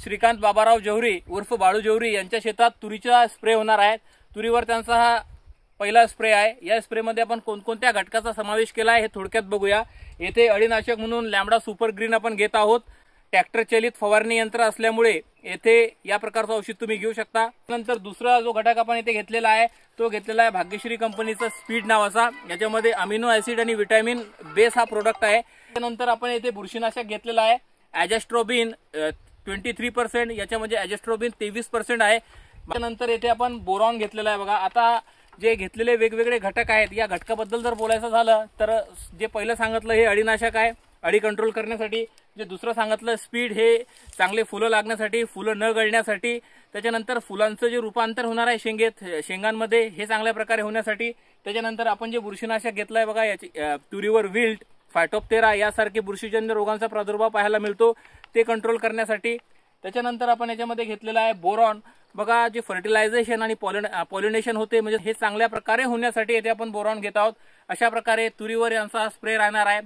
श्रीकांत बाबाराव जौहरी उर्फ बाळू जौहरी यांच्या शेतात तुरीचा स्प्रे होणार आहे। तुरीवर त्यांचा हा पहिला स्प्रे आहे। या स्प्रेमध्ये आपण कोणकोणत्या घटकाचा समावेश केला आहे हे थोडक्यात बघूया। येथे अळीनाशक म्हणून लॅम्बडा सुपर ग्रीन आपण घेत आहोत। ट्रॅक्टर चालित फवारणी यंत्र असल्यामुळे येथे या प्रकारचं औषध तुम्ही घेऊ शकता। नंतर दुसरा जो घटक आपण येथे घेतलेला आहे तो घेतलेला आहे भाग्यश्री कंपनीचा स्पीड नावाचा। याच्यामध्ये अमिनो ऍसिड आणि विटॅमिन बेस हा प्रोडक्ट आहे। त्यानंतर आपण येथे बुरशीनाशक घेतलेला आहे ॲजेस्ट्रोबिन 23%, याच्यामध्ये ॲजेस्ट्रोबिन 23% आहे। त्यानंतर येथे आपण बोरॉन घेतलेला आहे बघा। आता जे घेतलेले वेगवेगळे घटक आहेत या घटकाबद्दल जर बोलायचं झालं तर जे पहिलं सांगितलं हे अळीनाशक आहे, अळी कंट्रोल करण्यासाठी। जे दुसरं सांगितलं स्पीड हे चांगले फुलं लागण्यासाठी, फुलं न गळण्यासाठी। त्याच्यानंतर फुलांचं जे रूपांतर होणार आहे शेंगांमध्ये हे चांगल्या प्रकारे होण्यासाठी। त्याच्यानंतर आपण जे बुरशीनाशक घेतलं आहे बघा, याची तुरीवर विल्ट, फायटोप्टेरा यासारखे बुरशीजन्य रोगांचा प्रादुर्भाव पाहायला मिळतो ते कंट्रोल करण्यासाठी। त्याच्यानंतर आपण याच्यामध्ये घेतलेला आहे बोरॉन बघा, जे फर्टिलायझेशन आणि पॉलिनेशन होते म्हणजे हे चांगल्या प्रकारे होण्यासाठी येथे आपण बोरॉन घेत आहोत। अशा प्रकारे तुरीवर यांचा स्प्रे राहणार आहे।